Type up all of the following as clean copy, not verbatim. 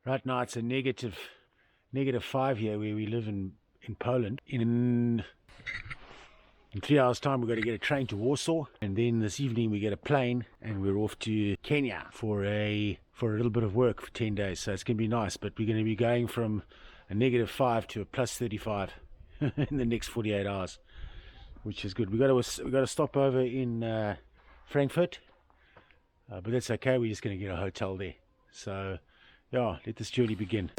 Right now it's a -5 here where we live in Poland. In 3 hours time we've got to get a train to Warsaw, and then this evening we get a plane and we're off to Kenya for a little bit of work for 10 days. So it's going to be nice, but we're going to be going from a -5 to a +35 in the next 48 hours, which is good. We got to stop over in Frankfurt, but that's okay. We're just going to get a hotel there. So yeah, let this journey begin.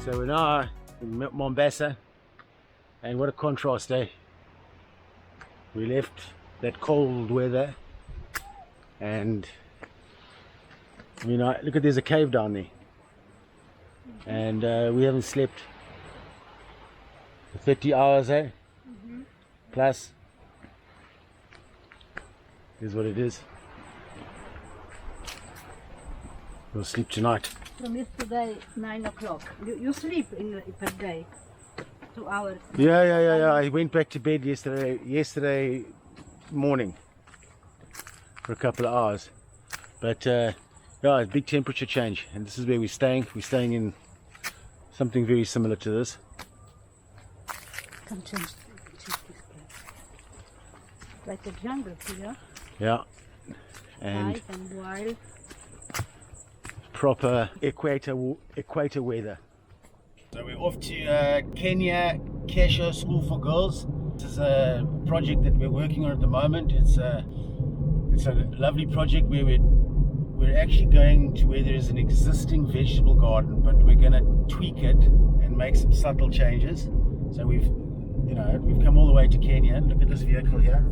So we're now in Mombasa, and what a contrast, eh? We left that cold weather, and I mean, look at, there's a cave down there, and we haven't slept for 30 hours, eh? Plus, here's what it is. We'll sleep tonight. From yesterday, 9 o'clock. You sleep per day, 2 hours. Yeah. I went back to bed yesterday morning for a couple of hours. But yeah, a big temperature change, and this is where we're staying. We're staying in something very similar to this. Come change this place. Like a jungle here. Yeah, and Nice and wild. proper equator weather. So we're off to Kenya Kesha School for Girls. This is a project that we're working on at the moment. It's a lovely project where we're actually going to where there is an existing vegetable garden, but we're going to tweak it and make some subtle changes. So we've come all the way to Kenya. Look at this vehicle here.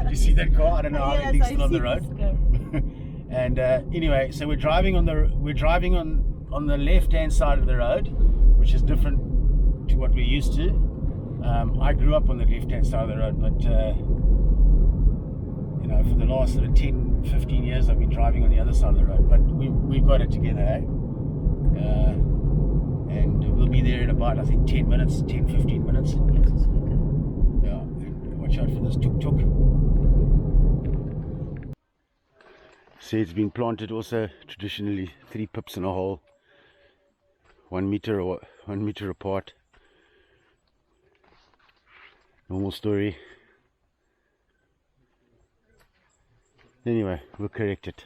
You see that car? I don't know how Yes, it's I still on see the road. this car. And anyway, so we're driving on the left-hand side of the road, which is different to what we're used to. I grew up on the left-hand side of the road, but know, for the last sort of 10, 15 years I've been driving on the other side of the road, but we've got it together, eh? And we'll be there in about, I think, 10 minutes, 10, 15 minutes. Yeah, and watch out for this tuk-tuk. Seeds been planted also, traditionally 3 pips in a hole, 1 meter apart. Normal story. Anyway, we'll correct it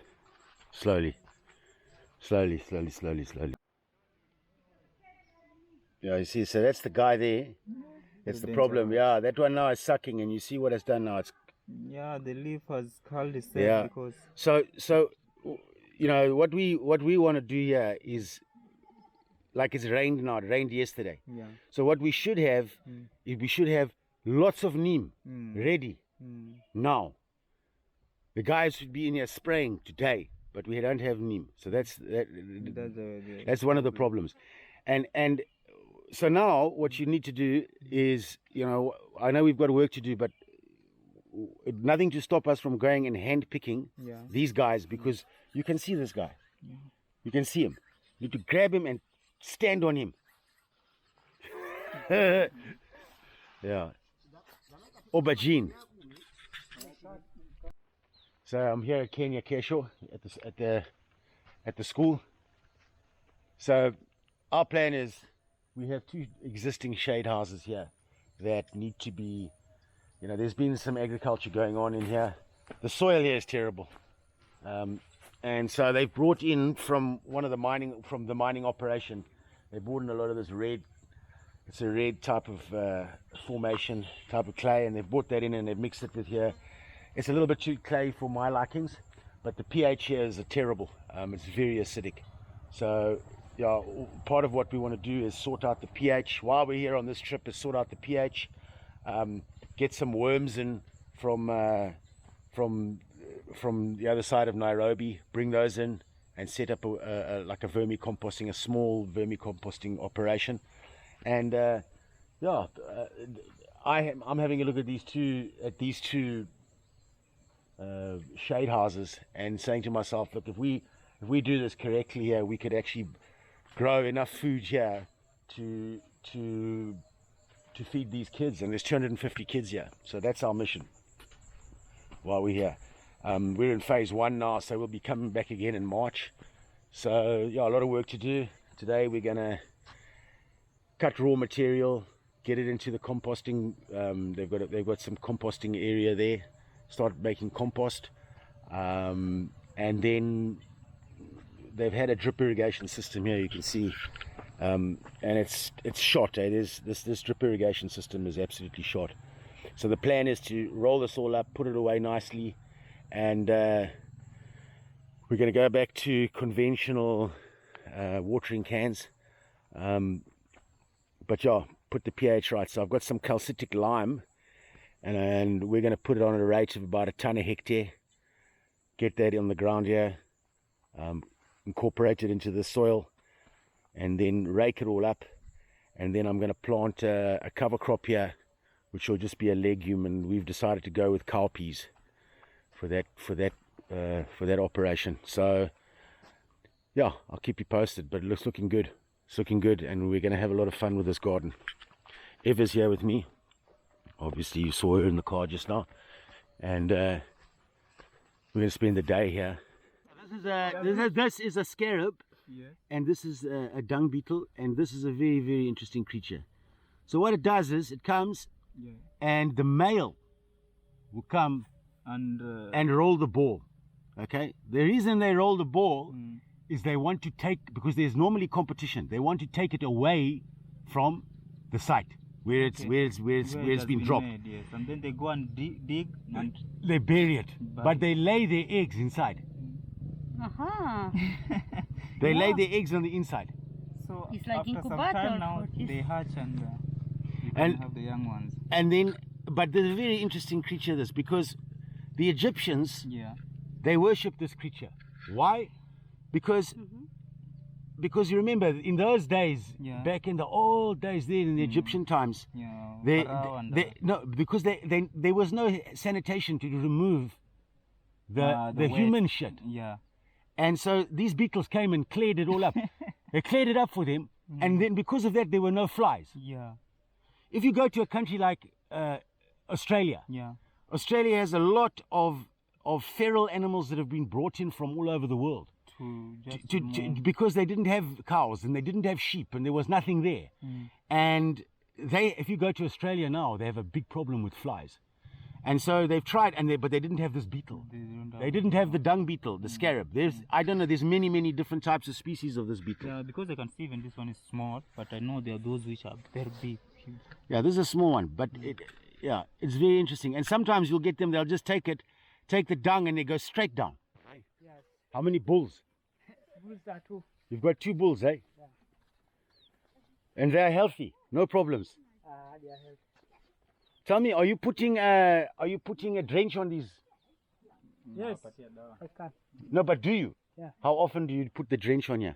slowly. Slowly. Yeah, you see, so that's the guy there. That's the problem. Yeah, that one now is sucking, and you see what it's done now. It's the leaf has curled itself. Yeah. Because so you know what we want to do here is, like, it's rained now. It rained yesterday. Yeah. So what we should have is we should have lots of neem ready now. The guys should be in here spraying today, but we don't have neem. So that's one of the problems. And so now what you need to do is, you know, I know we've got work to do, but nothing to stop us from going and hand picking these guys, because you can see this guy. You can see him. You need to grab him and stand on him. Yeah. Aubergine. So I'm here at Kenya Kesho at the school. So our plan is, we have 2 existing shade houses here that need to be, you know, there's been some agriculture going on in here. The soil here is terrible. And so they've brought in from the mining operation, they brought in a lot of this red, it's a red type of formation, type of clay, and they've brought that in and they've mixed it with here. It's a little bit too clay for my likings, but the pH here is terrible. It's very acidic. So yeah, part of what we want to do is sort out the pH. While we're here on this trip, is sort out the pH, get some worms in from the other side of Nairobi, bring those in and set up like a vermicomposting, a small vermicomposting operation. And I'm having a look at these two shade houses and saying to myself, look, if we do this correctly here, we could actually grow enough food here to feed these kids. And there's 250 kids here, so that's our mission while we're here. We're in phase 1 now, so we'll be coming back again in March. So yeah, a lot of work to do. Today we're gonna cut raw material, get it into the composting. They've got some composting area there. Start making compost, and then they've had a drip irrigation system here. You can see, and it's shot. This drip irrigation system is absolutely shot. So the plan is to roll this all up, put it away nicely, and we're going to go back to conventional watering cans. But yeah, put the pH right. So I've got some calcitic lime. And we're going to put it on a rate of about 1 ton a hectare, get that on the ground here, incorporate it into the soil, and then rake it all up. And then I'm going to plant a cover crop here, which will just be a legume, and we've decided to go with cowpeas for that operation. So yeah, I'll keep you posted, but it's looking good. It's looking good, and we're going to have a lot of fun with this garden. Eva's here with me. Obviously you saw her in the car just now, and we're going to spend the day here. This is a scarab, and this is a dung beetle, and this is a very, very interesting creature. So what it does is it comes and the male will come and roll the ball. Okay, the reason they roll the ball is they want to take, because there's normally competition, they want to take it away from the site where it's been dropped. Yes. And then they go and dig and they bury it, but they lay their eggs inside. They lay their eggs on the inside. So it's like after some incubator time now, for this. they hatch and you can have the young ones. And then, but there's a very interesting creature this, because the Egyptians, they worship this creature. Why? Because you remember in those days, back in the old days, there in the Egyptian times, because there was no sanitation to remove the waste. human shit. Yeah. And so these beetles came and cleared it all up. They cleared it up for them, and then because of that, there were no flies. Yeah. If you go to a country like Australia, Yeah. Australia has a lot of feral animals that have been brought in from all over the world. Because they didn't have cows and they didn't have sheep and there was nothing there. And if you go to Australia now, they have a big problem with flies. And so they've tried, but they didn't have this beetle. They didn't have the dung beetle, the scarab. I don't know, there's many different types of species of this beetle. Yeah, because I can see even this one is small, but I know there are those which are very big. Huge. Yeah, this is a small one, but it's very interesting. And sometimes you'll get them, they'll just take the dung and they go straight down. Yes. How many bulls? Bulls are 2. You've got 2 bulls, eh? Yeah. And they're healthy, no problems. They are healthy. Tell me, are you putting a drench on these? Yes. I can. No, but do you? Yeah. How often do you put the drench on here?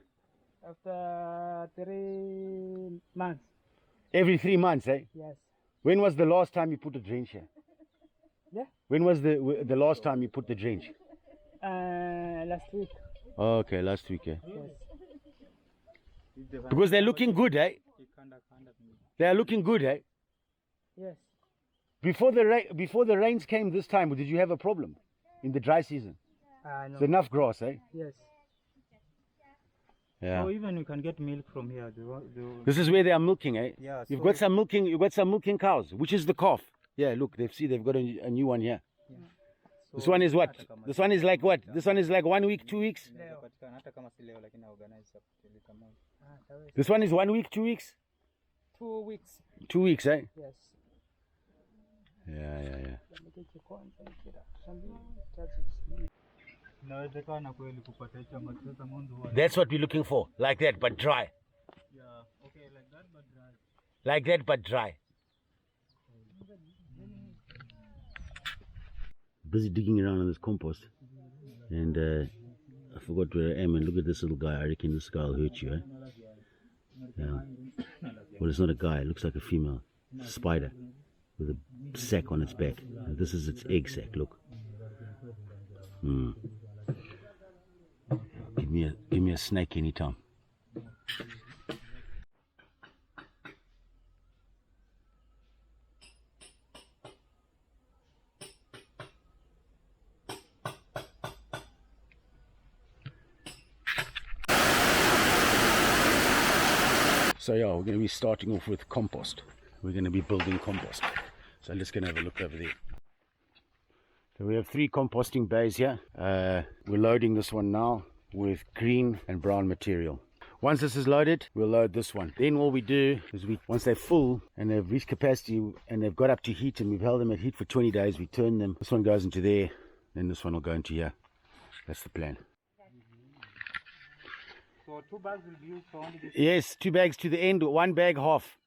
After 3 months. Every 3 months, eh? Yes. When was the last time you put a drench here? Yeah. When was the last time you put the drench? Last week. Okay, last week, eh? Yes. Because they're looking good, eh? They are looking good, eh? Yes. Before the rains came this time, did you have a problem in the dry season? No. It's enough grass, eh? Yes. Yeah. So even you can get milk from here. This is where they are milking, eh? Yeah. You've got some milking cows. Which is the calf? Yeah, look, they've got a new one here. Yeah. This one is what? This one is like what? This one is like 1 week, 2 weeks? This one is 1 week, 2 weeks? 2 weeks. 2 weeks, eh? Yes. Yeah. That's what we're looking for. Like that, but dry. Yeah. Okay, like that, but dry. Like that, but dry. Busy digging around on this compost. And I forgot where I am. And look at this little guy. I reckon this guy will hurt you, eh? Yeah. Well, it's not a guy. It looks like a female spider with a sack on its back. And this is its egg sac, look. Give me a snake anytime. So yeah, we're going to be starting off with compost. We're going to be building compost. So let's go and have a look over there. So we have 3 composting bays here. We're loading this one now with green and brown material. Once this is loaded, we'll load this one. Then all we do is once they're full and they've reached capacity and they've got up to heat and we've held them at heat for 20 days, we turn them. This one goes into there, then this one will go into here. That's the plan. So 2 bags will be used for only this. Yes, 2 bags to the end, 1 bag half.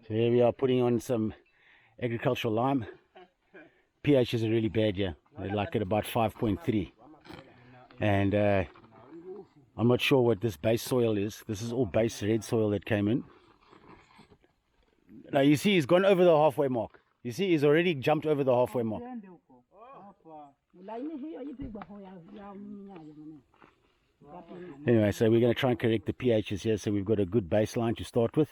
So here we are putting on some agricultural lime. pHs are really bad here. They're like at about 5.3. And I'm not sure what this base soil is. This is all base red soil that came in. Now you see he's gone over the halfway mark. You see he's already jumped over the halfway mark. Anyway, so we're going to try and correct the pHs here so we've got a good baseline to start with.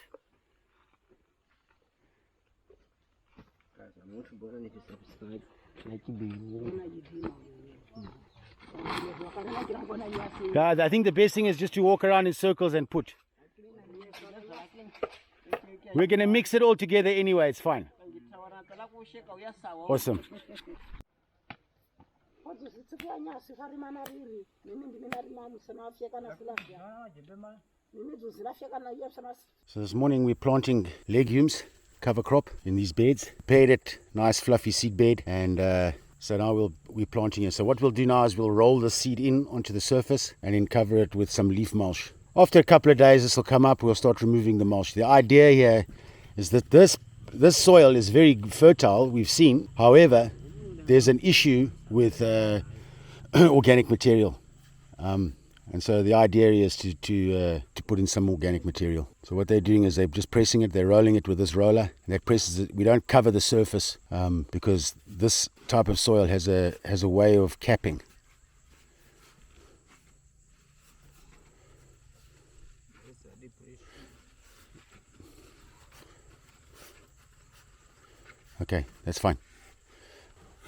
Guys, I think the best thing is just to walk around in circles and put. We're going to mix it all together anyway, it's fine. Awesome. So this morning we're planting legumes, cover crop in these beds. Prepared it, nice fluffy seed bed, and so now we're planting it. So what we'll do now is we'll roll the seed in onto the surface and then cover it with some leaf mulch. After a couple of days this will come up, we'll start removing the mulch. The idea here is that this soil is very fertile, we've seen. However, there's an issue with organic material. And so the idea is to put in some organic material. So what they're doing is they're just pressing it, they're rolling it with this roller, and that presses it. We don't cover the surface because this type of soil has a way of capping. Okay, that's fine.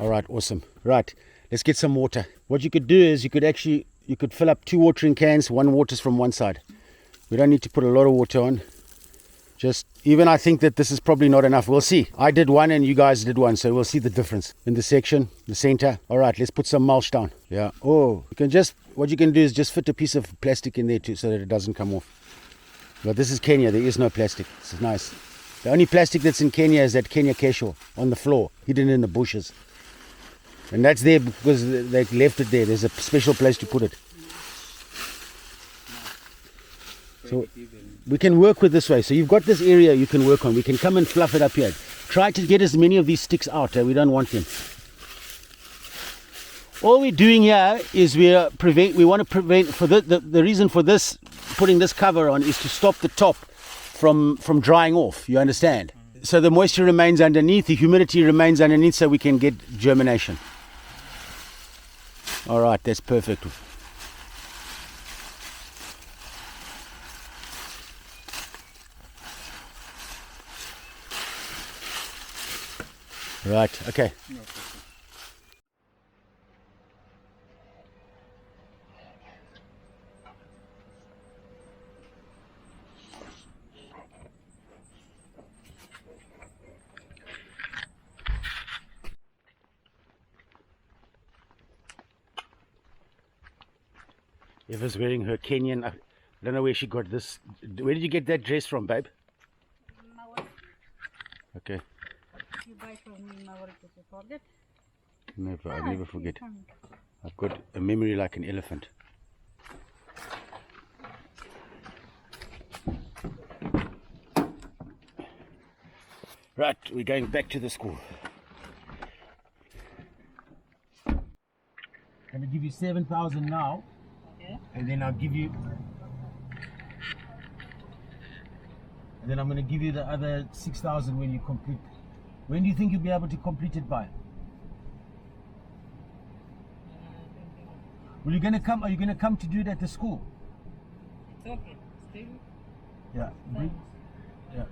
All right, awesome. Right, let's get some water. What you could do is you could fill up 2 watering cans, 1 waters from one side. We don't need to put a lot of water on. Just, even I think that this is probably not enough. We'll see. I did 1 and you guys did 1, so we'll see the difference in the section, the center. All right, let's put some mulch down. Yeah. Oh, what you can do is just fit a piece of plastic in there too, so that it doesn't come off. But this is Kenya. There is no plastic. This is nice. The only plastic that's in Kenya is that Kenya kesho on the floor, hidden in the bushes. And that's there because they left it there. There's a special place to put it. So we can work with this way. So you've got this area you can work on. We can come and fluff it up here. Try to get as many of these sticks out. We don't want them. All we're doing here is we want to prevent, for the reason for this, putting this cover on is to stop the top from drying off. You understand? So the moisture remains underneath, the humidity remains underneath, so we can get germination. All right, that's perfect. Right, okay. Eva's wearing her Kenyan. I don't know where she got this. Where did you get that dress from, babe? Okay. You buy from me, my work, you forget? Never, I never forget. I've got a memory like an elephant. Right, we're going back to the school. I'm going to give you 7,000 now. Okay. And then I'll give you, and then I'm going to give you the other 6,000 when you complete. When do you think you'll be able to complete it by? Are you going to come to do it at the school? It's okay. Still. Yeah. Yeah.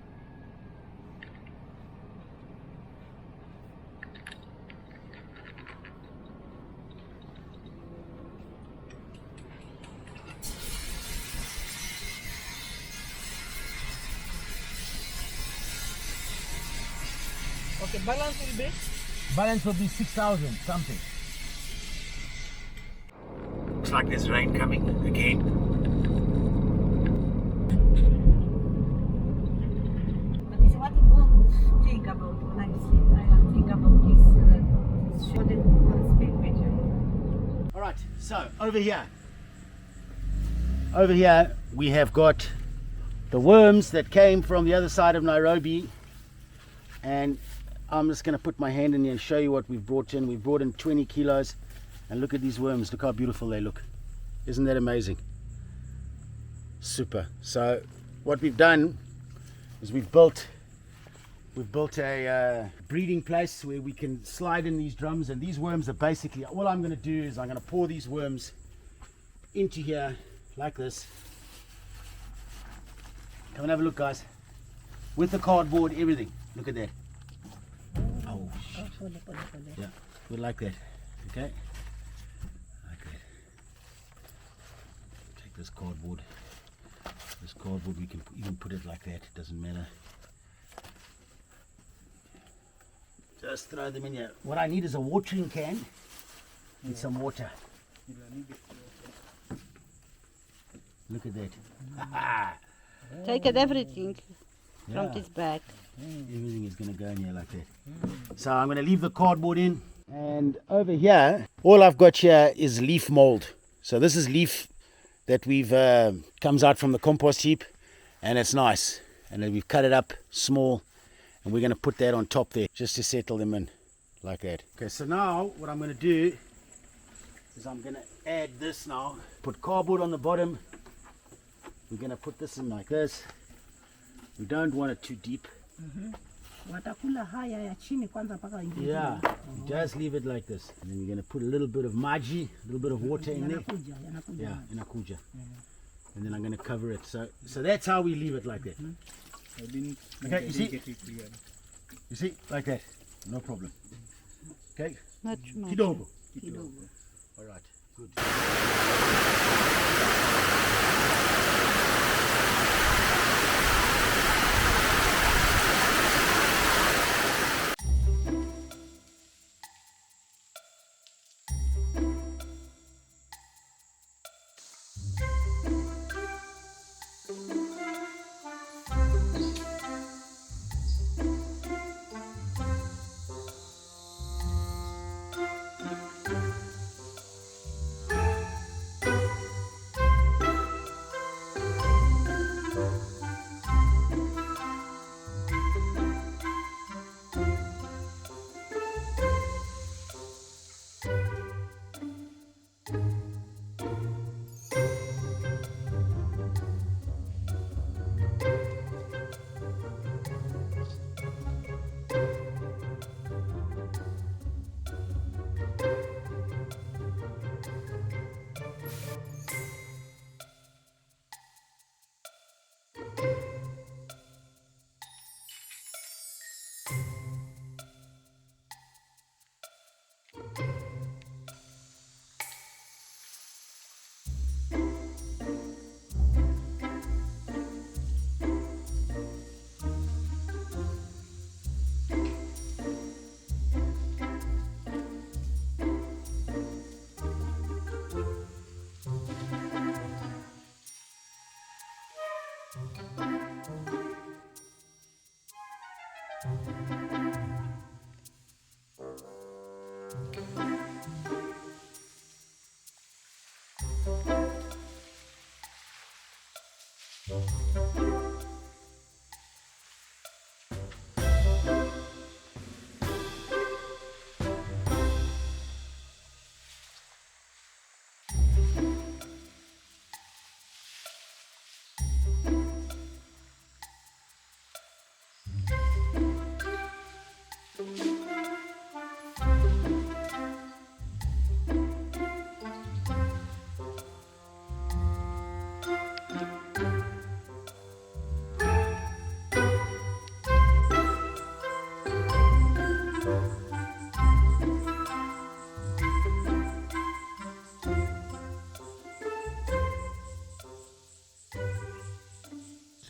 Okay, balance will be? Balance will be 6,000 something. Looks like there's rain coming again. But it's what you won't think about when I think about this. Shouldn't speak picture. All right, so over here we have got the worms that came from the other side of Nairobi, and I'm just going to put my hand in here and show you what we've brought in. We've brought in 20 kilos, and look at these worms. Look how beautiful they look. Isn't that amazing? Super. So what we've done is we've built a breeding place where we can slide in these drums, and these worms are basically, all I'm going to do is I'm going to pour these worms into here like this. Come and have a look, guys. With the cardboard, everything. Look at that. Oh, shit. Yeah, put it like that. Okay? Like that. Take this cardboard. This cardboard, we can even put it like that. It doesn't matter. Just throw them in here. What I need is a watering can and some water. Look at that. Take it everything from Yeah. this bag. Everything is going to go in here like that. So I'm going to leave the cardboard in. And over here, all I've got here is leaf mold. So this is leaf that we've comes out from the compost heap, and it's nice. And then we've cut it up small, and we're going to put that on top there just to settle them in like that. Okay, so now what I'm going to do is I'm going to add this now. Put cardboard on the bottom. We're going to put this in like this. We don't want it too deep. Watakula haya ya chini kwanza mpaka ingie. Yeah, just leave it like this. And then you're going to put a little bit of maji, a little bit of water in there. Yanakuja. Yeah, inakuja. And then I'm going to cover it. So that's how we leave it like that. I didn't. Okay, you see? Get it clear. You see, like that. No problem. Okay? Not too much. Kidogo. Kidogo. All right, good.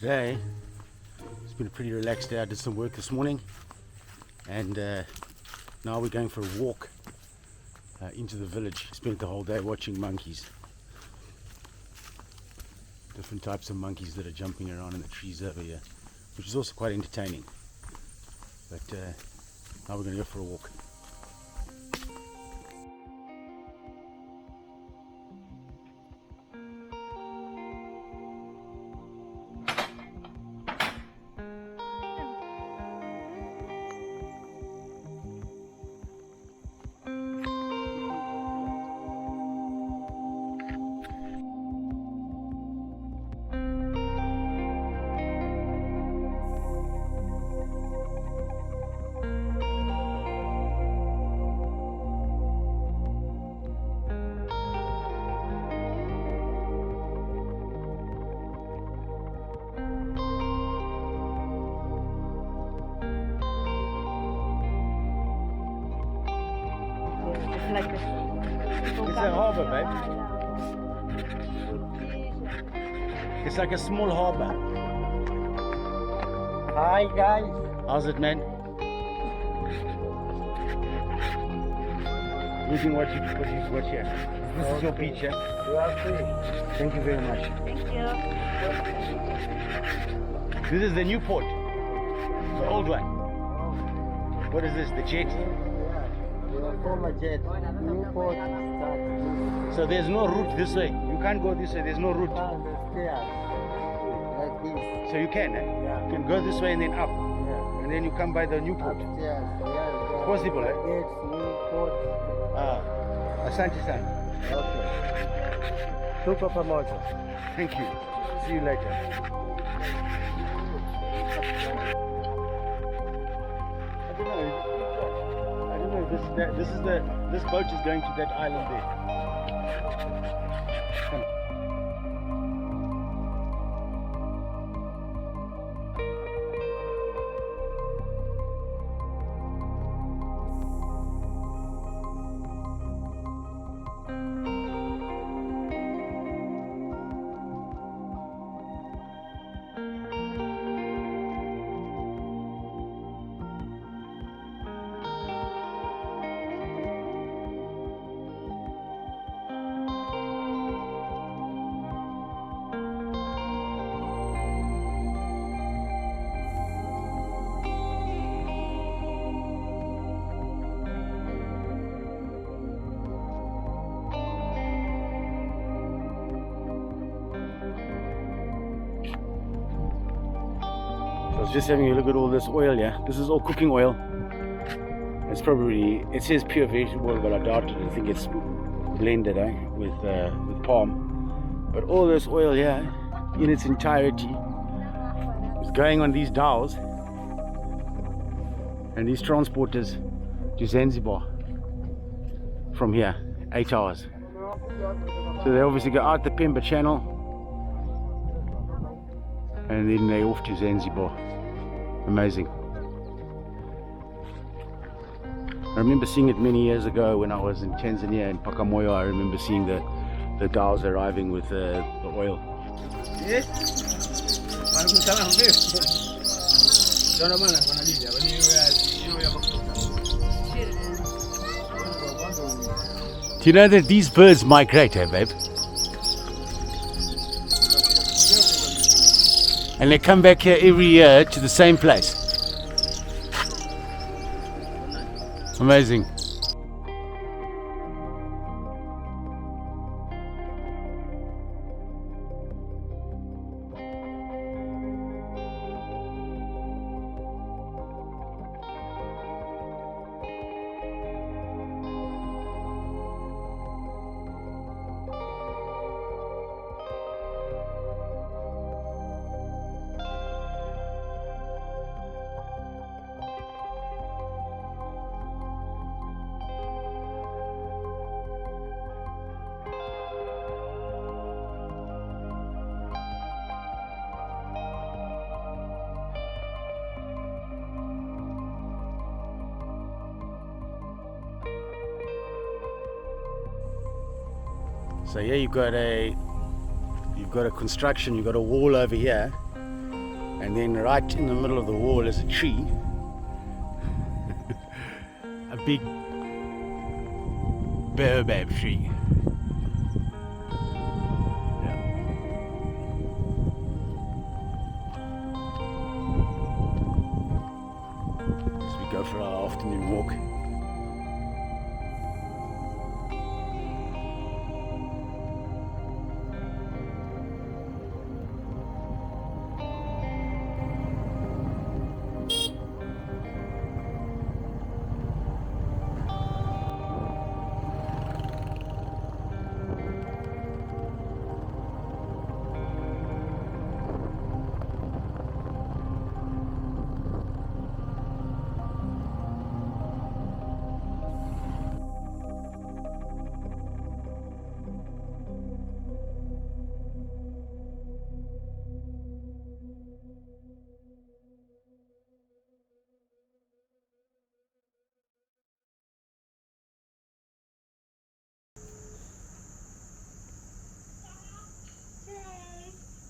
Today, it's been a pretty relaxed day. I did some work this morning, and now we're going for a walk into the village. Spent the whole day watching monkeys. Different types of monkeys that are jumping around in the trees over here, which is also quite entertaining. But now we're going to go for a walk. Like this. It's a harbor, babe. It's like a small harbor. Hi guys. How's it, man? Looking what you watch here. This is your beach, yeah? You are free. Thank you very much. Thank you. This is the new port. The old one. What is this? The jet? Former jet. Newport start. So there's no route this way. You can't go this way. There's no route. The stairs. Like this. So you can, eh? Yeah. You can go this way and then up. Yeah. And then you come by the new port. Upstairs. Yeah. Possible, eh? Gates, Newport. Ah, asante sana. Okay. Super pamoja. Thank you. See you later. I don't know. This boat is going to that island there. I was just having a look at all this oil, yeah. This is all cooking oil. It's probably, it says pure vegetable oil, but I doubt it. I think it's blended with palm. But all this oil here, in its entirety, is going on these dhows and these transporters to Zanzibar from here, 8 hours. So they obviously go out the Pemba Channel and then they're off to Zanzibar. Amazing. I remember seeing it many years ago when I was in Tanzania in Bagamoyo. I remember seeing the dhows arriving with the oil. Do you know that these birds migrate, babe? And they come back here every year to the same place. Amazing. So here you've got a construction, you've got a wall over here, and then right in the middle of the wall is a tree, a big baobab tree. Yeah. As we go for our afternoon walk.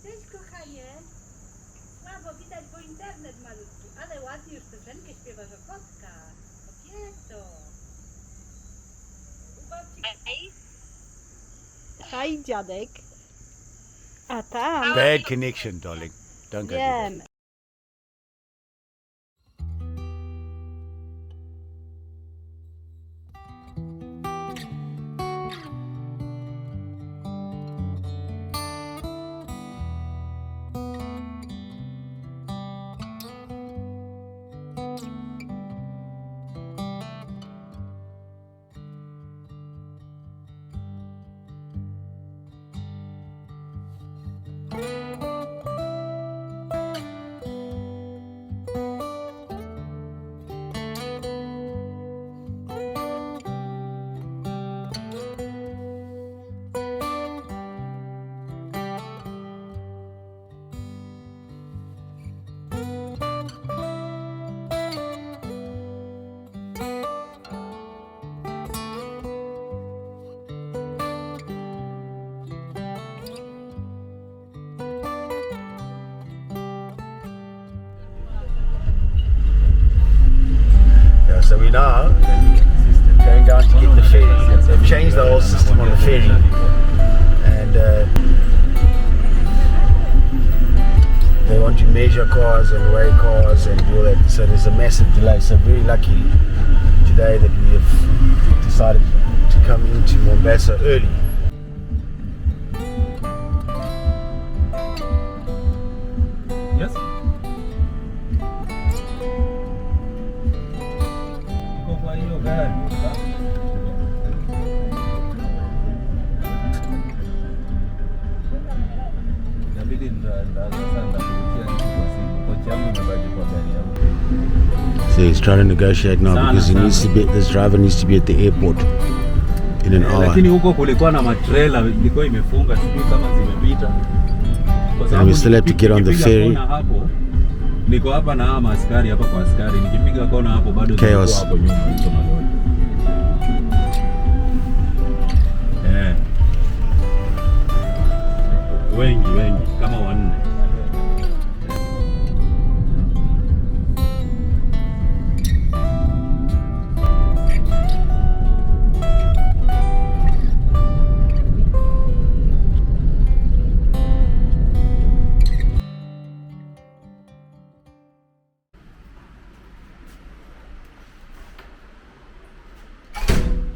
Cześć kochanie. Słabo widać, bo internet malutki, ale ładnie już piosenkę śpiewasz o kotkach. Kobieto. Hej dziadek. A tam. Bad connection, darling. Don't go there. Wiem. so we now going down to get the ferry. They've changed the whole system on the ferry, and they want to measure cars and weigh cars and all that. So there's a massive delay. So very lucky today that we have decided to come into Mombasa early. Yes. Kwa hiyo gari. Inabidi So he's trying to negotiate now because he needs to be. This driver needs to be at the airport in an hour. Lakini huko kulikuwa na matrela ilikuwa imefunga, sijui kama zimepita. And we still have to get on the ferry. Niko hapa na ama askari hapa kwa askari, nikipiga kona hapo bado Chaos. hapo nyuma hizo malori. Wengi kama wanne.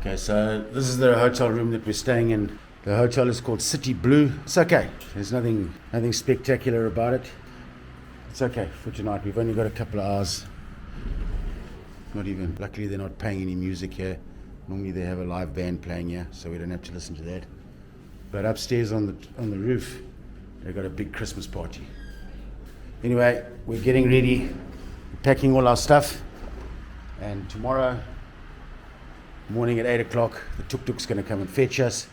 Okay, so this is the hotel room that we're staying in. The hotel is called City Blue. It's okay. There's nothing spectacular about it. It's okay for tonight. We've only got a couple of hours. Not even. Luckily, they're not playing any music here. Normally, they have a live band playing here, so we don't have to listen to that. But upstairs on the roof, they've got a big Christmas party. Anyway, we're getting ready, packing all our stuff, and tomorrow morning at 8 o'clock, the tuk-tuk's going to come and fetch us.